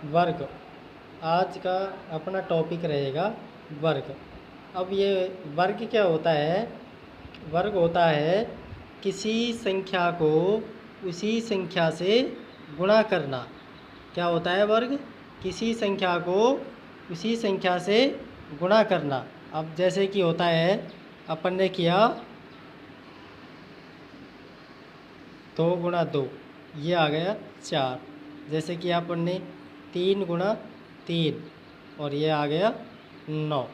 वर्ग। आज का अपना टॉपिक रहेगा वर्ग। अब ये वर्ग क्या होता है? वर्ग होता है किसी संख्या को उसी संख्या से गुणा करना। क्या होता है वर्ग? किसी संख्या को उसी संख्या से गुणा करना। अब जैसे कि होता है, अपन ने किया 2 गुणा 2, ये आ गया 4। जैसे कि अपन ने 3 गुणा 3, और ये आ गया 9।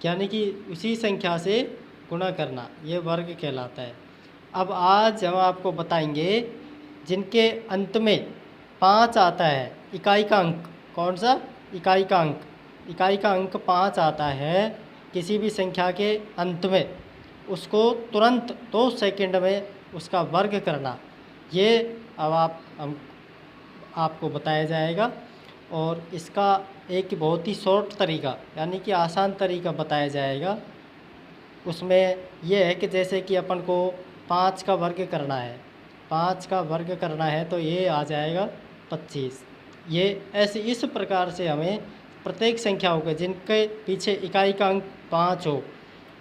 यानी कि उसी संख्या से गुणा करना, ये वर्ग कहलाता है। अब आज हम आपको बताएंगे जिनके अंत में 5 आता है, इकाई का अंक। कौन सा? इकाई का अंक। इकाई का अंक 5 आता है किसी भी संख्या के अंत में, उसको तुरंत 2 सेकंड में उसका वर्ग करना। ये अब आपको बताया जाएगा, और इसका एक बहुत ही शॉर्ट तरीका यानी कि आसान तरीका बताया जाएगा। उसमें यह है कि जैसे कि अपन को 5 का वर्ग करना है, 5 का वर्ग करना है तो ये आ जाएगा 25। ये ऐसे इस प्रकार से हमें प्रत्येक संख्याओं के जिनके पीछे इकाई का अंक 5 हो,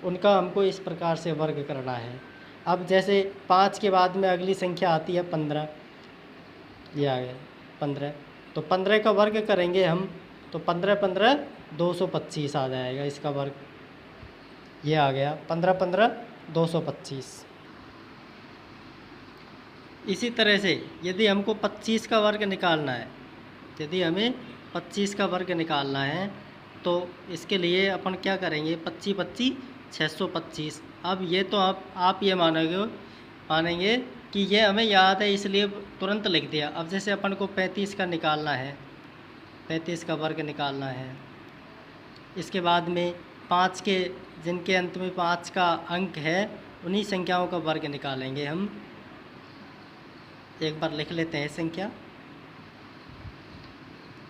उनका हमको इस प्रकार से वर्ग करना है। अब जैसे 5 के बाद में अगली संख्या आती है 15, ये आ गया 15। तो 15 का वर्ग करेंगे हम तो 15 15 225 आ जाएगा इसका वर्ग। ये आ गया 15 15 225। इसी तरह से यदि हमको 25 का वर्ग निकालना है, यदि हमें 25 का वर्ग निकालना है तो इसके लिए अपन क्या करेंगे? 25 25 625। अब ये तो आप ये मानेंगे कि ये हमें याद है इसलिए तुरंत लिख दिया। अब जैसे अपन को 35 का निकालना है, 35 का वर्ग निकालना है, इसके बाद में 5 के जिनके अंत में 5 का अंक है उन्हीं संख्याओं का वर्ग निकालेंगे हम। एक बार लिख लेते हैं संख्या,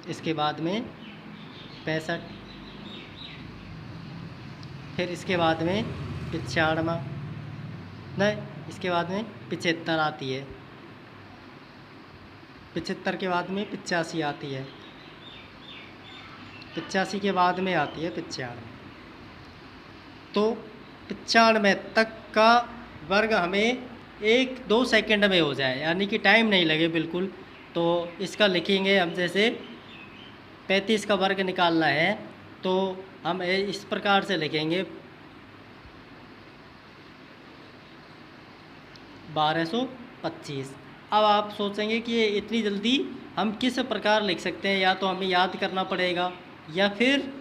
इसके बाद में 65, फिर इसके बाद में 95, नहीं इसके बाद में 75 आती है, 75 के बाद में 85 आती है, 85 के बाद में आती है 95। तो 95 तक का वर्ग हमें 1-2 सेकंड में हो जाए, यानी कि टाइम नहीं लगे बिल्कुल। तो इसका लिखेंगे हम, जैसे 35 का वर्ग निकालना है तो हम इस प्रकार से लिखेंगे 1225। अब आप सोचेंगे कि ये इतनी जल्दी हम किस प्रकार लिख सकते हैं? या तो हमें याद करना पड़ेगा या फिर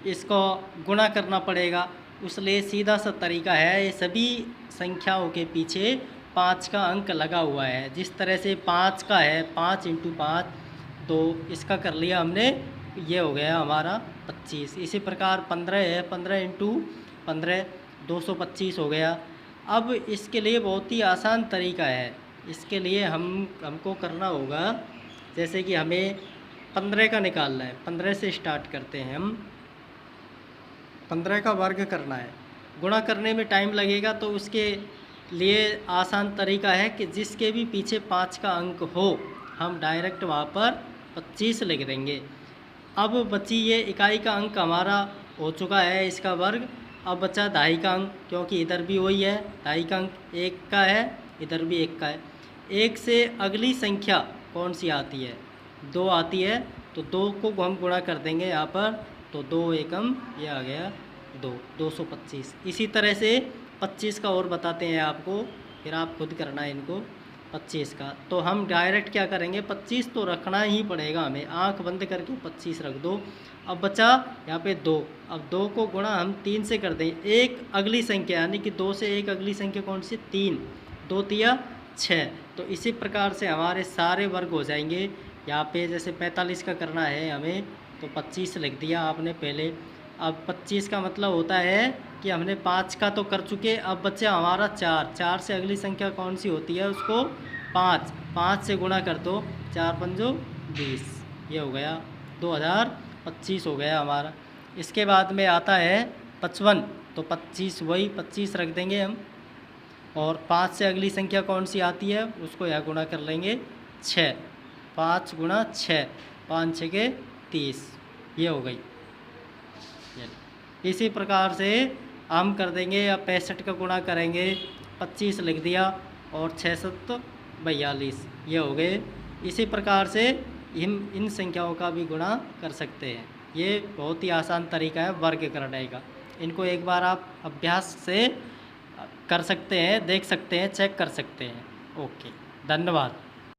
इसको गुणा करना पड़ेगा। उसलिए सीधा सा तरीका है, ये सभी संख्याओं के पीछे 5 का अंक लगा हुआ है। जिस तरह से 5 का है 5 × 5, तो इसका कर लिया हमने, ये हो गया हमारा 25। इसी प्रकार 15 है, 15 × 15 225 हो गया। अब इसके लिए बहुत ही आसान तरीका है। इसके लिए हमको करना होगा, जैसे कि हमें 15 का निकालना है, 15 से स्टार्ट करते हैं हम। 15 का वर्ग करना है, गुणा करने में टाइम लगेगा, तो उसके लिए आसान तरीका है कि जिसके भी पीछे 5 का अंक हो हम डायरेक्ट वहाँ पर 25 लिख देंगे। अब बची ये इकाई का अंक हमारा हो चुका है इसका वर्ग। अब बचा दहाई का अंक, क्योंकि इधर भी वही है, दहाई का अंक 1 का है, इधर भी 1 का है। 1 से अगली संख्या कौन सी आती है? 2 आती है, तो 2 को हम गुणा कर देंगे यहाँ पर, तो 2 एकम, ये आ गया 225। इसी तरह से 25 का और बताते हैं आपको, फिर आप खुद करना है इनको। 25 का तो हम डायरेक्ट क्या करेंगे, 25 तो रखना ही पड़ेगा हमें, आंख बंद करके 25 रख दो। अब बचा यहाँ पे 2। अब 2 को गुणा हम 3 से कर दें, एक अगली संख्या, यानी कि 2 से एक अगली संख्या कौन सी? 3, 2 तिया 6। तो इसी प्रकार से हमारे सारे वर्ग हो जाएंगे। यहाँ पे जैसे 45 का करना है हमें, तो 25 लिख दिया आपने पहले। अब 25 का मतलब होता है कि हमने 5 का तो कर चुके, अब बच्चा हमारा 4। 4 से अगली संख्या कौन सी होती है? उसको 5 से गुणा कर दो, 4 पंजो 20, ये हो गया 2025 हो गया हमारा। इसके बाद में आता है 55, तो 25 वही 25 रख देंगे हम, और 5 से अगली संख्या कौन सी आती है उसको यहाँ गुणा कर लेंगे 6, 5 × 6, 5 6 के 30, ये हो गई। इसी प्रकार से हम कर देंगे या 65 का गुणा करेंगे, 25 लिख दिया और 6 7 42, ये हो गए। इसी प्रकार से इन संख्याओं का भी गुणा कर सकते हैं। ये बहुत ही आसान तरीका है वर्ग करने का। इनको एक बार आप अभ्यास से कर सकते हैं, देख सकते हैं, चेक कर सकते हैं। ओके, धन्यवाद।